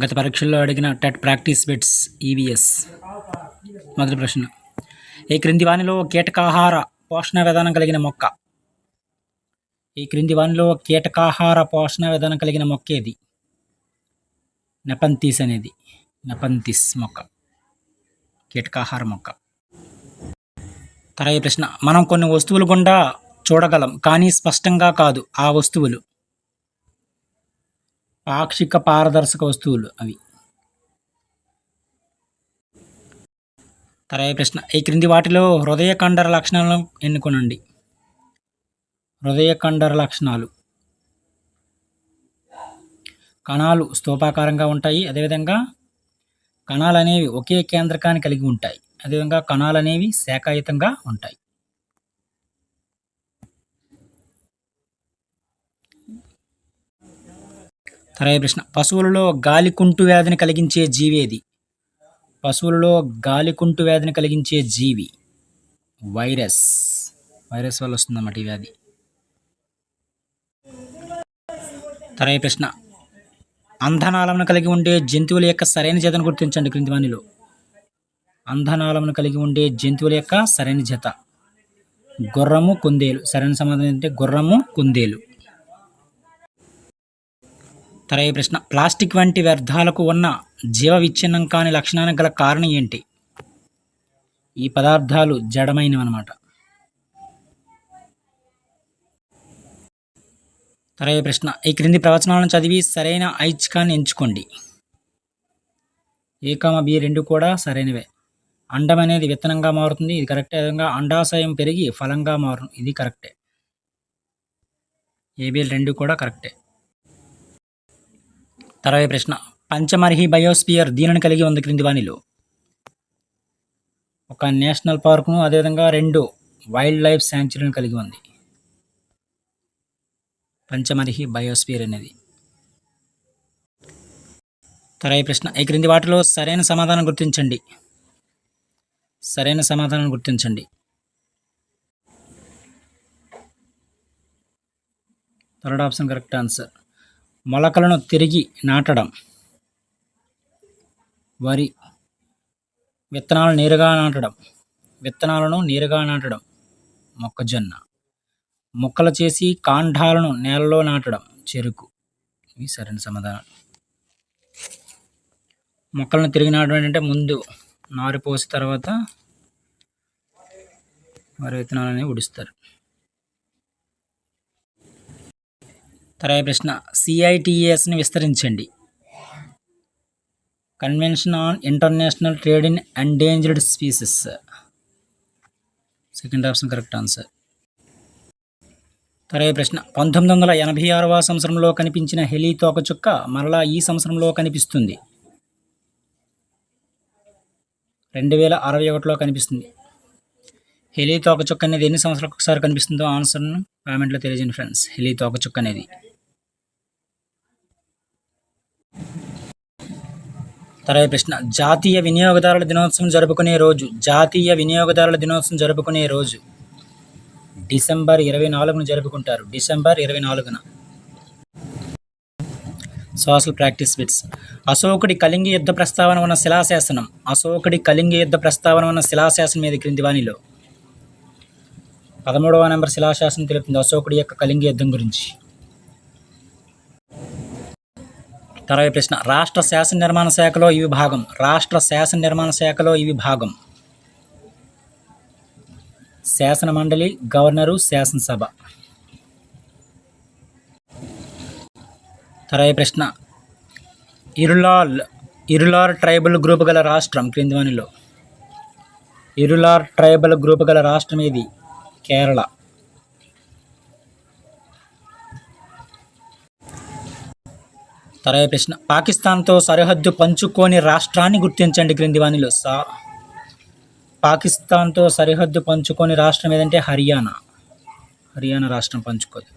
గత పరీక్షల్లో అడిగిన టెట్ ప్రాక్టీస్ బిట్స్ ఈవీఎస్. మొదటి ప్రశ్న, ఈ క్రింది వానిలో కీటకాహార పోషణ విధానం కలిగిన మొక్క ఏది? నెపంథిస్ మొక్క, కీటకాహార మొక్క. తర్వాత ప్రశ్న, మనం కొన్ని వస్తువులు గుండా చూడగలం కానీ స్పష్టంగా కాదు. ఆ వస్తువులు పాక్షిక పారదర్శక వస్తువులు అవి. తర్వాత ప్రశ్న, ఈ క్రింది వాటిలో హృదయ కండర లక్షణాలను ఎన్నుకోనండి. హృదయ కండర లక్షణాలు: కణాలు స్తూపాకారంగా ఉంటాయి. అదేవిధంగా కణాలు అనేవి ఒకే కేంద్రకాన్ని కలిగి ఉంటాయి. అదేవిధంగా కణాలు అనేవి శాఖాయుతంగా ఉంటాయి. తర్వాత ప్రశ్న, పశువులలో గాలికుంటు వ్యాధిని కలిగించే జీవి ఏది? వైరస్ వల్ల వస్తుందన్నమాట ఈ వ్యాధి. తర్వాత ప్రశ్న, అంధనాళమును కలిగి ఉండే జంతువుల యొక్క సరైన జతను గుర్తించండి. క్రింది వానిలో అంధనాళమును కలిగి ఉండే జంతువుల యొక్క సరైన జత: గుర్రము, కుందేలు. సరైన సమాధానం ఏంటంటే గుర్రము, కుందేలు. తర్వాత ప్రశ్న, ప్లాస్టిక్ వంటి వ్యర్థాలకు ఉన్న జీవ విచ్ఛిన్నం కాని లక్షణానికి గల కారణం ఏంటి? ఈ పదార్థాలు జడమైనవి అన్నమాట. తర్వాత ప్రశ్న, ఈ క్రింది ప్రవచనాలను చదివి సరైన ఐచ్ఛికాన్ని ఎంచుకోండి. A, B రెండు కూడా సరైనవే. అండం అనేది విత్తనంగా మారుతుంది, ఇది కరెక్టే. విధంగా అండాశయం పెరిగి ఫలంగా మారుతుంది, ఇది కరెక్టే. AB రెండు కూడా కరెక్టే. తర్వాత ప్రశ్న, పంచమర్హి బయోస్పియర్ దీనిని కలిగి ఉంది క్రింది వానిలో? ఒక నేషనల్ పార్కును, అదేవిధంగా 2 వైల్డ్ లైఫ్ శాంక్చురీని కలిగి ఉంది. పంచమర్హి బయోస్పియర్ అనేది. తర్వాత ప్రశ్న, ఈ క్రింది వాటిలో సరైన సమాధానం గుర్తించండి. Third option correct answer. మొలకలను తిరిగి నాటడం, వరి. విత్తనాలను నేరుగా నాటడం, మొక్కజొన్న. మొక్కలు చేసి కాండాలను నేలలో నాటడం, చెరుకు. ఇవి సరైన సమాధానం. మొక్కలను తిరిగి నాటడం అంటే ముందు నారు పోసి తర్వాత వరి విత్తనాలని ఉడిస్తారు. తర్వాత ప్రశ్న, CITESని విస్తరించండి. Convention on international trade in endangered species. Second option correct answer. తర్వాత ప్రశ్న, 1986వ సంవత్సరంలో కనిపించిన హెలీ తోకచుక్క మరలా ఈ సంవత్సరంలో కనిపిస్తుంది. 2061లో కనిపిస్తుంది. హెలీ తోకచుక్క అనేది ఎన్ని సంవత్సరాలకు ఒకసారి కనిపిస్తుందో ఆన్సర్ను కామెంట్లో తెలియజేయండి ఫ్రెండ్స్. హెలీ తోకచుక్క అనేది. తర్వాత ప్రశ్న, జాతీయ వినియోగదారుల దినోత్సవం జరుపుకునే రోజు డిసెంబర్ 24న జరుపుకుంటారు. డిసెంబర్ 24న. Social practice bits. అశోకుడి కళింగ యుద్ధ ప్రస్తావన ఉన్న శిలాశాసనం ఏది క్రింది వానిలో? 13వ నెంబర్ శిలాశాసనం తెలుపుతుంది అశోకుడి యొక్క కళింగ యుద్ధం గురించి. తర్వాత ప్రశ్న, రాష్ట్ర శాసన నిర్మాణ శాఖలో ఇవి భాగం: శాసన మండలి, గవర్నరు, శాసనసభ. తర్వాత ప్రశ్న, ఇరులార్ ట్రైబల్ గ్రూప్ గల రాష్ట్రం క్రింది వానిలో? ఇరులార్ ట్రైబల్ గ్రూప్ గల రాష్ట్రం ఏది? కేరళ. తర్వాత ప్రశ్న, పాకిస్తాన్తో సరిహద్దు పంచుకోని రాష్ట్రాన్ని గుర్తించండి క్రింది వానిలో? పాకిస్తాన్తో సరిహద్దు పంచుకోని రాష్ట్రం ఏదంటే హర్యానా రాష్ట్రం పంచుకోదు.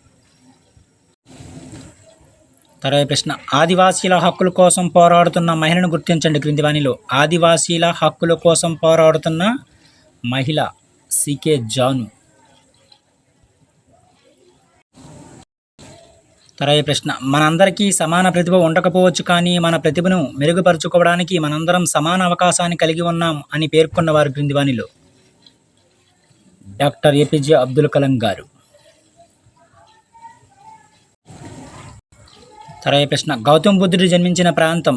తర్వాత ప్రశ్న, ఆదివాసీల హక్కుల కోసం పోరాడుతున్న మహిళను గుర్తించండి క్రింది వానిలో? ఆదివాసీల హక్కుల కోసం పోరాడుతున్న మహిళ CK జాను. తర్వాయి ప్రశ్న మనందరికీ సమాన ప్రతిభ ఉండకపోవచ్చు కానీ మన ప్రతిభను మెరుగుపరుచుకోవడానికి మనందరం సమాన అవకాశాన్ని కలిగి ఉన్నాం అని పేర్కొన్న వారు క్రింది వానిలో. డాక్టర్ ఏపీజే అబ్దుల్ కలాం గారు. తర్వాయి ప్రశ్న గౌతమ బుద్ధుడు జన్మించిన ప్రాంతం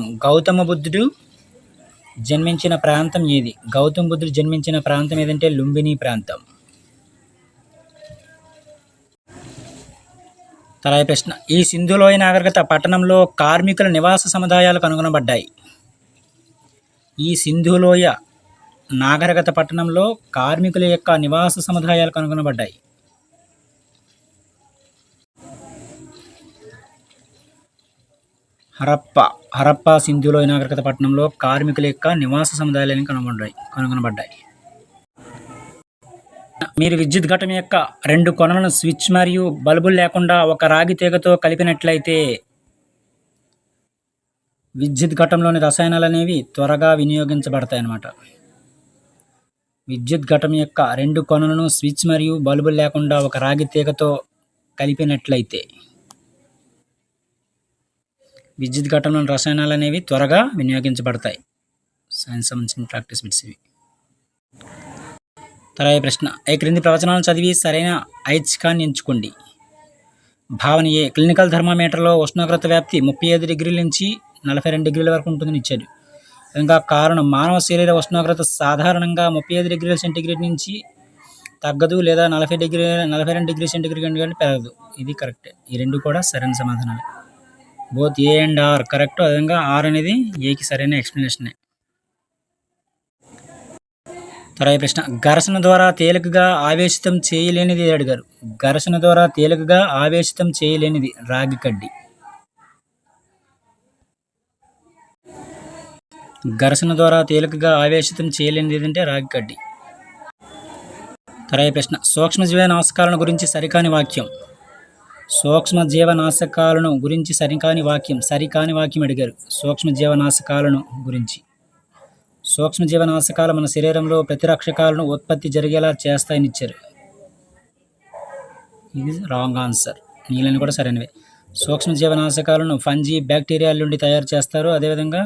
ఏది? గౌతమ బుద్ధుడు జన్మించిన ప్రాంతం ఏదంటే లుంబిని ప్రాంతం. తర్వాయి ప్రశ్న ఈ సింధులోయ నాగరికత పట్టణంలో కార్మికుల నివాస సముదాయాలు కనుగొనబడ్డాయి. ఈ సింధులోయ నాగరికత పట్టణంలో కార్మికుల యొక్క నివాస సముదాయాలు కనుగొనబడ్డాయి. హరప్పా సింధులోయ నాగరికత పట్టణంలో కార్మికుల యొక్క నివాస సముదాయాలను కనుగొనబడ్డాయి. మీరు విద్యుత్ ఘటం యొక్క 2 కొనలను స్విచ్ మరియు బల్బులు లేకుండా ఒక రాగి తీగతో కలిపినట్లయితే విద్యుత్ ఘటంలోని రసాయనాలు అనేవి త్వరగా వినియోగించబడతాయి అన్నమాట. విద్యుత్ ఘటం యొక్క 2 కొనలను స్విచ్ మరియు బల్బులు లేకుండా ఒక రాగి తీగతో కలిపినట్లయితే విద్యుత్ ఘటంలోని రసాయనాలు అనేవి త్వరగా వినియోగించబడతాయి. సైన్స్ సంబంధించిన ప్రాక్టీస్ బిట్స్ ఇవి. తర్వాయి ప్రశ్న ఈ క్రింది ప్రవచనాలను చదివి సరైన ఐచ్ఛికాన్ని ఎంచుకోండి. భావన ఏ క్లినికల్ థర్మామీటర్లో ఉష్ణోగ్రత వ్యాప్తి 35 డిగ్రీల నుంచి 42 డిగ్రీల వరకు ఉంటుందని ఇచ్చాడు. ఇంకా కారణం మానవ శరీర ఉష్ణోగ్రత సాధారణంగా 35 డిగ్రీల సెంటీగ్రేడ్ నుంచి తగ్గదు లేదా 42 డిగ్రీ సెంటీగ్రేడ్ కంటే పెరగదు. ఇది కరెక్టే. ఈ 2 కూడా సరైన సమాధానాలు. Both A and R correct. అదేవిధంగా ఆర్ అనేది ఏకి సరైన ఎక్స్ప్లెనేషనే. తర్వాయి ప్రశ్న ఘర్షణ ద్వారా తేలికగా ఆవేశితం చేయలేనిది అడిగారు. ఘర్షణ ద్వారా తేలికగా ఆవేశితం చేయలేనిది రాగి కడ్డి. ఘర్షణ ద్వారా తేలికగా ఆవేశితం చేయలేనిది ఏదంటే రాగి కడ్డి. తర్వాయి ప్రశ్న సూక్ష్మజీవనాశకాలను గురించి సరికాని వాక్యం. సూక్ష్మజీవనాశకాలను గురించి సరికాని వాక్యం అడిగారు. సూక్ష్మజీవనాశకాలను గురించి సూక్ష్మజీవనాశకాలు మన శరీరంలో ప్రతిరక్షకాలను ఉత్పత్తి జరిగేలా చేస్తాయని ఇచ్చారు. ఇది రాంగ్ ఆన్సర్. నీళ్ళని కూడా సరైనవే. సూక్ష్మజీవనాశకాలను ఫంజీ బ్యాక్టీరియాల నుండి తయారు చేస్తారు. అదేవిధంగా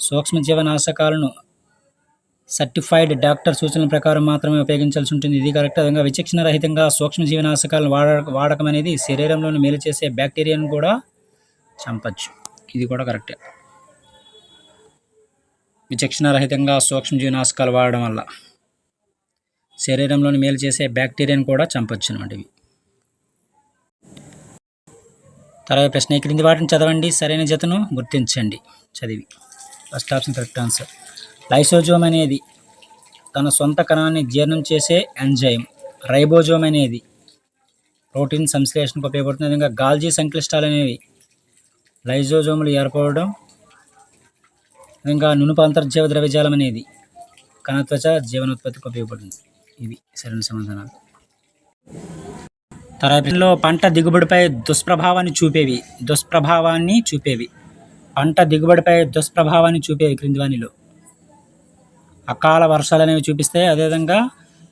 సూక్ష్మజీవనాశకాలను సర్టిఫైడ్ డాక్టర్ సూచనల ప్రకారం మాత్రమే ఉపయోగించాల్సి ఉంటుంది. ఇది కరెక్ట్. అదేవిధంగా విచక్షణ రహితంగా సూక్ష్మజీవనాశకాలను వాడకం అనేది శరీరంలోని మేలు చేసే బ్యాక్టీరియాను కూడా చంపచ్చు. ఇది కూడా కరెక్టే. విచక్షణ రహితంగా సూక్ష్మజీవనాశకాలు వాడడం వల్ల శరీరంలోని మేలు చేసే బ్యాక్టీరియాను కూడా చంపచ్చు అన్నమాట. ఇవి తర్వాత ప్రశ్న ఈ క్రింది వాటిని చదవండి, సరైన జతను గుర్తించండి. చదివి first option correct answer. Lysosome అనేది తన సొంత కణాన్ని జీర్ణం చేసే ఎంజైమ్. రైబోజోమ్ అనేది ప్రోటీన్ సంశ్లేషణకు ఉపయోగపడుతుంది. విధంగా గాల్జీ సంక్లిష్టాలు అనేవి లైజోజోములు ఏర్పడడం. ఇంకా నునుపు అంతర్జీవ ద్రవ్యజాలం అనేది కణత్వచ జీవనోత్పత్తికి ఉపయోగపడుతుంది. ఇవి సరైన సమాధానాలు. తర్వాత పంట దిగుబడిపై దుష్ప్రభావాన్ని చూపేవి క్రింది వానిలో అకాల వర్షాలు అనేవి చూపిస్తాయి. అదేవిధంగా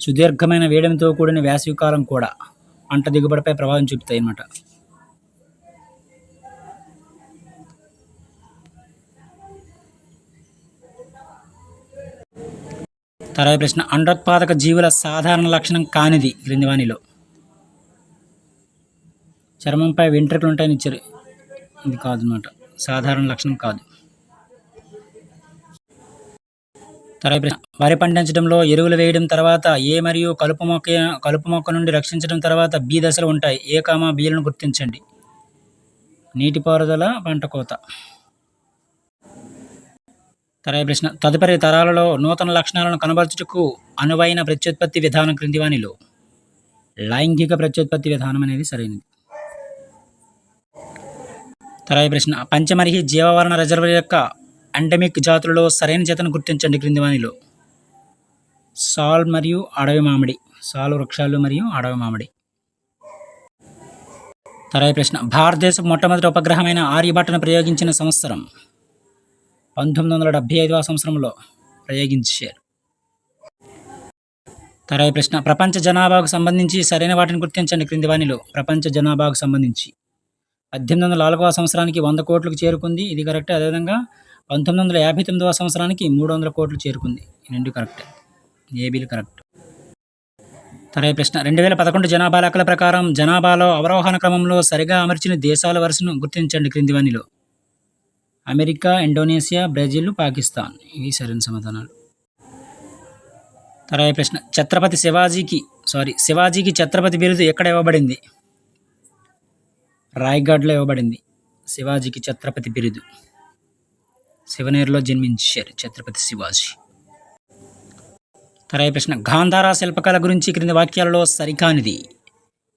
సుదీర్ఘమైన వేడిమితో కూడిన వేసవికాలం కూడా పంట దిగుబడిపై ప్రభావం చూపుతాయి అన్నమాట. తర్వాత ప్రశ్న అండోత్పాదక జీవుల సాధారణ లక్షణం కానిది క్రింది వానిలో. చర్మంపై వెంట్రుకలు ఉంటాయని ఇచ్చారు. ఇది కాదు అన్నమాట, సాధారణ లక్షణం కాదు. తర్వాత ప్రశ్న వరి పండించడంలో ఎరువులు వేయడం తర్వాత ఏ మరియు కలుపు మొక్క నుండి రక్షించడం తర్వాత బి దశలు ఉంటాయి. ఏ కామా బిలను గుర్తించండి. నీటిపారుదల, పంట కోత. తర్వాత ప్రశ్న తదుపరి తరాలలో నూతన లక్షణాలను కనబరచుటకు అనువైన ప్రత్యుత్పత్తి విధానం క్రింది వానిలో. లైంగిక ప్రత్యుత్పత్తి విధానం అనేది సరైనది. తర్వాత ప్రశ్న పంచమర్హి జీవవర్ణ రిజర్వర్ యొక్క ఎండమిక్ జాతులలో సరైన జతను గుర్తించండి క్రింది వానిలో. సాల్ మరియు అడవి మామిడి. సాల్ వృక్షాలు మరియు అడవి మామిడి. తర్వాత ప్రశ్న భారతదేశపు మొట్టమొదటి ఉపగ్రహమైన ఆర్యభట్టను ప్రయోగించిన సంవత్సరం 1975వ సంవత్సరంలో ప్రయోగించారు. తర్వాత ప్రశ్న ప్రపంచ జనాభాకు సంబంధించి సరైన వాటిని గుర్తించండి క్రింది వానిలో. ప్రపంచ జనాభాకు సంబంధించి 1804వ సంవత్సరానికి 100 కోట్లకు చేరుకుంది. ఇది కరెక్టే. అదేవిధంగా 1959వ సంవత్సరానికి 300 కోట్లు చేరుకుంది. ఈ 2 కరెక్టే. ఏబీలు కరెక్ట్. తర్వాత ప్రశ్న 2011 జనాభా లెక్కల ప్రకారం జనాభాలో అవరోహణ క్రమంలో సరిగా అమర్చిన దేశాల వరుసను గుర్తించండి క్రింది వానిలో. America, Indonesia, Brazil, Pakistan. ఇవి సరైన సమాధానాలు. తర్వాత ప్రశ్న శివాజీకి ఛత్రపతి బిరుదు ఎక్కడ ఇవ్వబడింది? రాయ్గఢ్లో ఇవ్వబడింది శివాజీకి ఛత్రపతి బిరుదు. శివనేరులో జన్మించారు ఛత్రపతి శివాజీ. తర్వాత ప్రశ్న గాంధార శిల్పకళ గురించి క్రింది వాక్యాలలో సరికానిది.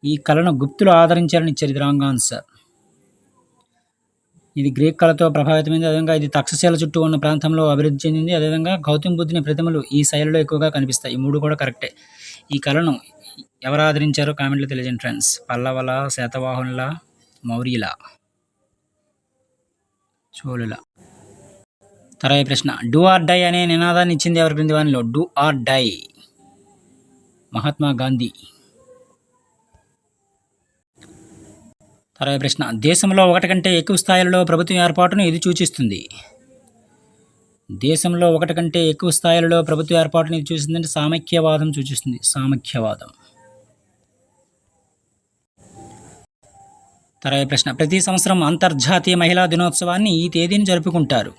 ఈ కళను గుప్తులు ఆదరించారని ఇచ్చారు. ఇది రాంగ్ ఆన్సర్. ఇది గ్రీక్ కళతో ప్రభావితమైంది. అదేవిధంగా ఇది తక్షశిల చుట్టూ ఉన్న ప్రాంతంలో అభివృద్ధి చెందింది. అదేవిధంగా గౌతమ బుద్ధుని ప్రతిమలు ఈ శైలిలో ఎక్కువగా కనిపిస్తాయి. ఈ 3 కూడా కరెక్టే. ఈ కళను ఎవరు ఆదరించారో కామెంట్లో తెలియజేయండి ఫ్రెండ్స్. పల్లవల, శాతవాహనుల, మౌర్యుల, చోళుల. తర్వాత ప్రశ్న డూ ఆర్ డై అనే నినాదాన్ని ఇచ్చింది ఎవరి క్రింది వానిలో? Do or die Mahatma Gandhi. తర్వాత ప్రశ్న దేశంలో 1 కంటే ఎక్కువ స్థాయిలలో ప్రభుత్వం ఏర్పాటును ఇది సూచిస్తుంది. దేశంలో 1 కంటే ఎక్కువ స్థాయిలలో ప్రభుత్వ ఏర్పాటును ఇది సూచిస్తుందంటే సామఖ్యవాదం సూచిస్తుంది. సామఖ్యవాదం. తర్వాత ప్రశ్న ప్రతి సంవత్సరం అంతర్జాతీయ మహిళా దినోత్సవాన్ని ఈ తేదీని జరుపుకుంటారు.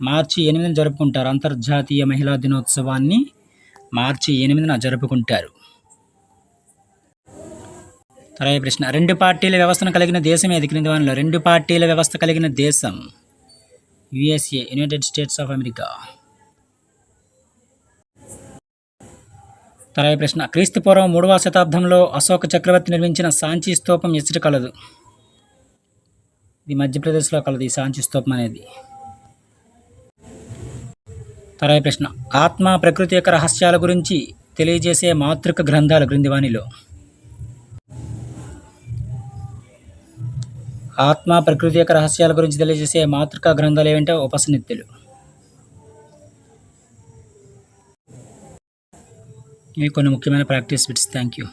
మార్చి 8న జరుపుకుంటారు. అంతర్జాతీయ మహిళా దినోత్సవాన్ని మార్చి 8న జరుపుకుంటారు. తర్వాత ప్రశ్న 2 పార్టీల వ్యవస్థను కలిగిన దేశం ఏది క్రింది వానిలో? 2 పార్టీల వ్యవస్థ కలిగిన దేశం USA, United states of America. తర్వాత ప్రశ్న క్రీస్తుపూర్వం 3వ శతాబ్దంలో అశోక చక్రవర్తి నిర్మించిన సాంచి స్తూపం ఎచ్చట కలదు? ఇది మధ్యప్రదేశ్లో కలదు ఈ సాంచి స్తూపం అనేది. తర్వాత ప్రశ్న ఆత్మ ప్రకృతి యొక్క రహస్యాల గురించి తెలియజేసే మాతృక గ్రంథాలు క్రింది వానిలో? ఆత్మ ప్రకృతి యొక్క రహస్యాల గురించి తెలియజేసే మాతృక గ్రంథాలు ఏమంటే ఉపనిషత్తులు. ఇవి కొన్ని ముఖ్యమైన ప్రాక్టీస్ బిట్స్. Thank you.